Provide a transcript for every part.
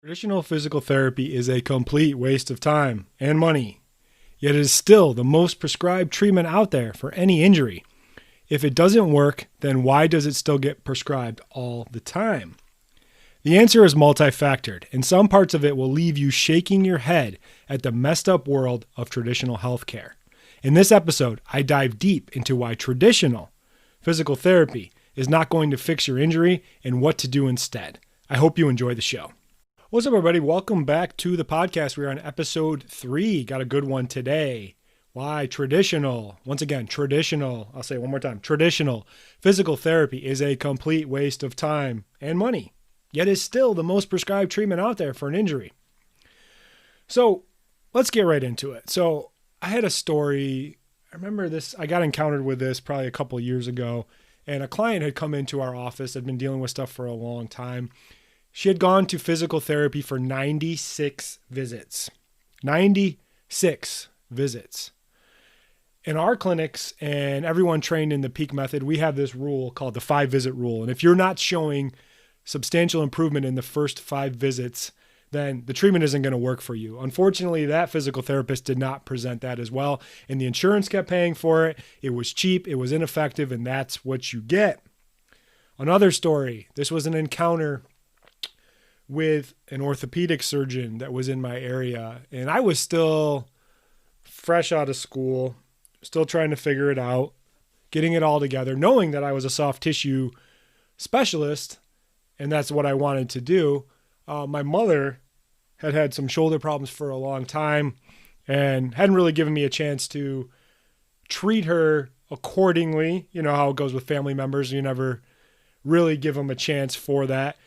Traditional physical therapy is a complete waste of time and money, yet it is still the most prescribed treatment out there for any injury. If it doesn't work, then why does it still get prescribed all the time? The answer is multifactored, and some parts of it will leave you shaking your head at the messed up world of traditional healthcare. In this episode, I dive deep into why traditional physical therapy is not going to fix your injury and what to do instead. I hope you enjoy the show. What's up, everybody? Welcome back to the podcast. We're on episode 3. Got a good one today. Why traditional? Once again, traditional. I'll say it one more time. Traditional physical therapy is a complete waste of time and money, yet is still the most prescribed treatment out there for an injury. So let's get right into it. So I had a story. I remember this. I got encountered with this probably a couple of years ago, and a client had come into our office. Had been dealing with stuff for a long time. She had gone to physical therapy for 96 visits. 96 visits. In our clinics and everyone trained in the peak method, we have this rule called the 5-visit rule. And if you're not showing substantial improvement in the first 5 visits, then the treatment isn't going to work for you. Unfortunately, that physical therapist did not present that as well. And the insurance kept paying for it. It was cheap. It was ineffective. And that's what you get. Another story. This was an encounter with an orthopedic surgeon that was in my area. And I was still fresh out of school, still trying to figure it out, getting it all together, knowing that I was a soft tissue specialist and that's what I wanted to do. My mother had had some shoulder problems for a long time and hadn't really given me a chance to treat her accordingly. You know how it goes with family members. You never really give them a chance for that.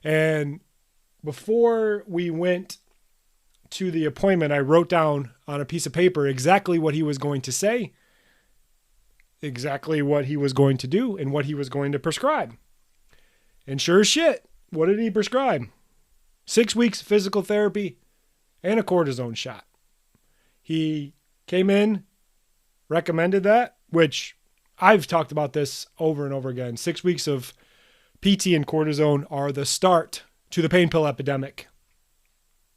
And before we went to the appointment, I wrote down on a piece of paper exactly what he was going to say, exactly what he was going to do, and what he was going to prescribe. And sure as shit, what did he prescribe? 6 weeks of physical therapy and a cortisone shot. He came in, recommended that, which I've talked about this over and over again. 6 weeks of PT and cortisone are the start to the pain pill epidemic.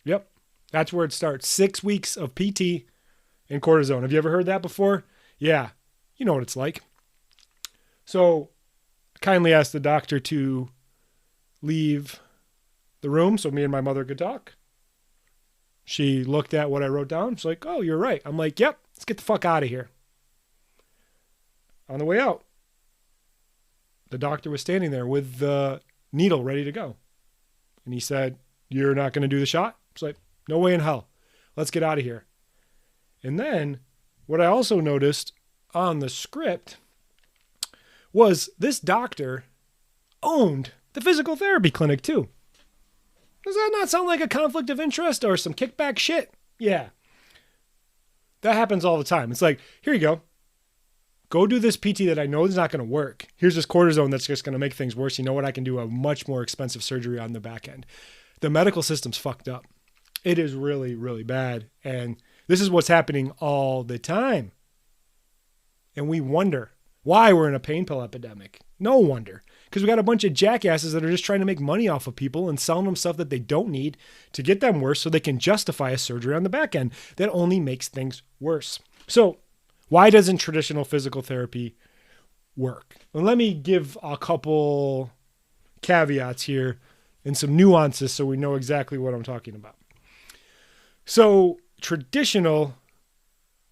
Yep, that's where it starts. 6 weeks of PT and cortisone. Have you ever heard that before? Yeah, you know what it's like. So I kindly asked the doctor to leave the room so me and my mother could talk. She looked at what I wrote down. She's like, "Oh, you're right." I'm like, "Yep, let's get the fuck out of here." On the way out, the doctor was standing there with the needle ready to go. And he said, "You're not going to do the shot?" It's like, "No way in hell. Let's get out of here." And then what I also noticed on the script was this doctor owned the physical therapy clinic too. Does that not sound like a conflict of interest or some kickback shit? Yeah. That happens all the time. It's like, here you go. Go do this PT that I know is not going to work. Here's this cortisone that's just going to make things worse. You know what? I can do a much more expensive surgery on the back end. The medical system's fucked up. It is really, really bad. And this is what's happening all the time. And we wonder why we're in a pain pill epidemic. No wonder. Because we got a bunch of jackasses that are just trying to make money off of people and selling them stuff that they don't need to get them worse so they can justify a surgery on the back end that only makes things worse. So why doesn't traditional physical therapy work? And let me give a couple caveats here and some nuances so we know exactly what I'm talking about. So traditional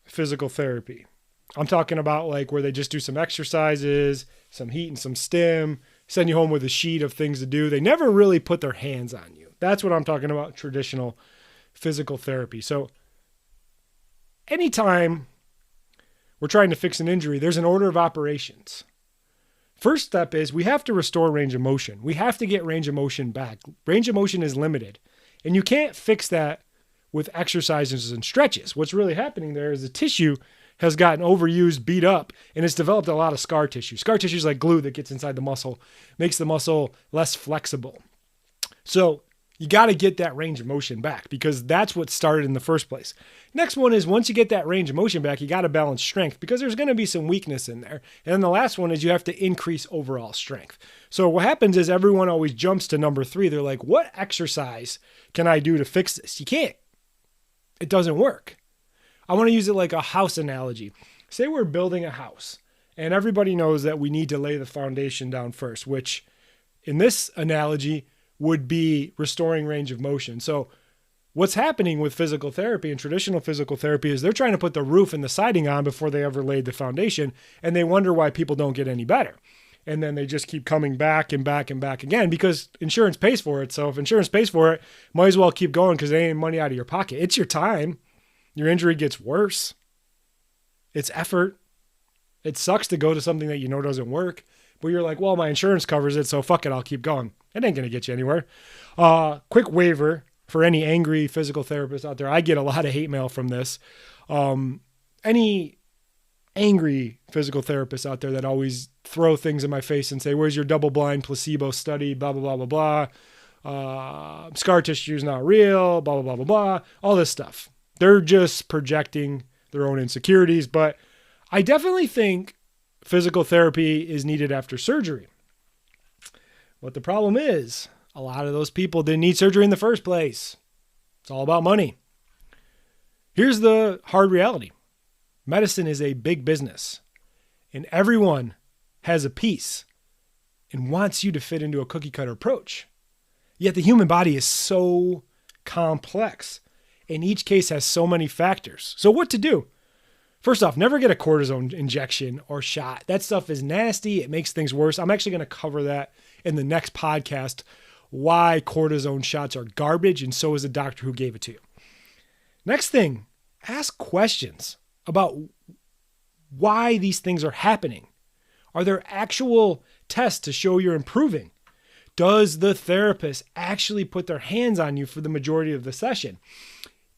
physical therapy, I'm talking about like where they just do some exercises, some heat and some stim, send you home with a sheet of things to do. They never really put their hands on you. That's what I'm talking about, traditional physical therapy. So anytime we're trying to fix an injury, there's an order of operations. First step is we have to restore range of motion. We have to get range of motion back. Range of motion is limited, and you can't fix that with exercises and stretches. What's really happening there is the tissue has gotten overused, beat up, and it's developed a lot of scar tissue. Scar tissue is like glue that gets inside the muscle, makes the muscle less flexible. So You got to get that range of motion back because that's what started in the first place. Next one is once you get that range of motion back, you got to balance strength because there's going to be some weakness in there. And then the last one is you have to increase overall strength. So what happens is everyone always jumps to number 3. They're like, what exercise can I do to fix this? You can't. It doesn't work. I want to use it like a house analogy. Say we're building a house and everybody knows that we need to lay the foundation down first, which in this analogy would be restoring range of motion. So what's happening with physical therapy and traditional physical therapy is they're trying to put the roof and the siding on before they ever laid the foundation. And they wonder why people don't get any better. And then they just keep coming back and back and back again because insurance pays for it. So if insurance pays for it, might as well keep going because they ain't money out of your pocket. It's your time. Your injury gets worse. It's effort. It sucks to go to something that you know doesn't work, but you're like, well, my insurance covers it, so fuck it, I'll keep going. It ain't going to get you anywhere. Quick waiver for any angry physical therapists out there. I get a lot of hate mail from this. Any angry physical therapists out there that always throw things in my face and say, where's your double-blind placebo study, blah, blah, blah, blah, blah. Scar tissue is not real, blah, blah, blah, blah, blah. All this stuff. They're just projecting their own insecurities. But I definitely think physical therapy is needed after surgery. What the problem is, a lot of those people didn't need surgery in the first place. It's all about money. Here's the hard reality. Medicine is a big business, and everyone has a piece and wants you to fit into a cookie cutter approach. Yet the human body is so complex, and each case has so many factors. So what to do? First off, never get a cortisone injection or shot. That stuff is nasty. It makes things worse. I'm actually going to cover that in the next podcast, why cortisone shots are garbage, and so is the doctor who gave it to you. Next thing, ask questions about why these things are happening. Are there actual tests to show you're improving? Does the therapist actually put their hands on you for the majority of the session?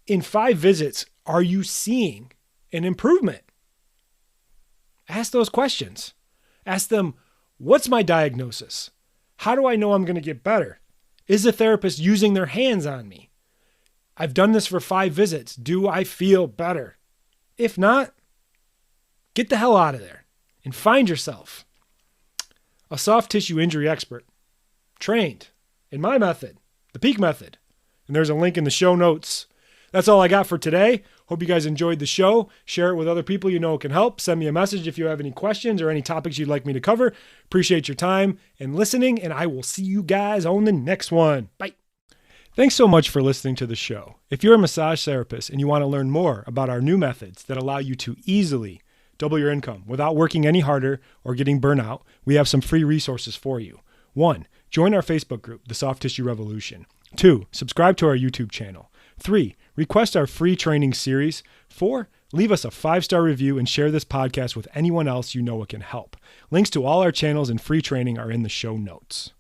In 5 visits, are you seeing an improvement? Ask those questions. Ask them, what's my diagnosis? How do I know I'm going to get better? Is the therapist using their hands on me? I've done this for 5 visits. Do I feel better? If not, get the hell out of there and find yourself a soft tissue injury expert trained in my method, the Peak Method. And there's a link in the show notes. That's all I got for today. Hope you guys enjoyed the show. Share it with other people you know it can help. Send me a message if you have any questions or any topics you'd like me to cover. Appreciate your time and listening, and I will see you guys on the next one. Bye. Thanks so much for listening to the show. If you're a massage therapist and you want to learn more about our new methods that allow you to easily double your income without working any harder or getting burnout, we have some free resources for you. 1, join our Facebook group, The Soft Tissue Revolution. 2, subscribe to our YouTube channel. 3, request our free training series. 4, leave us a 5-star review and share this podcast with anyone else you know it can help. Links to all our channels and free training are in the show notes.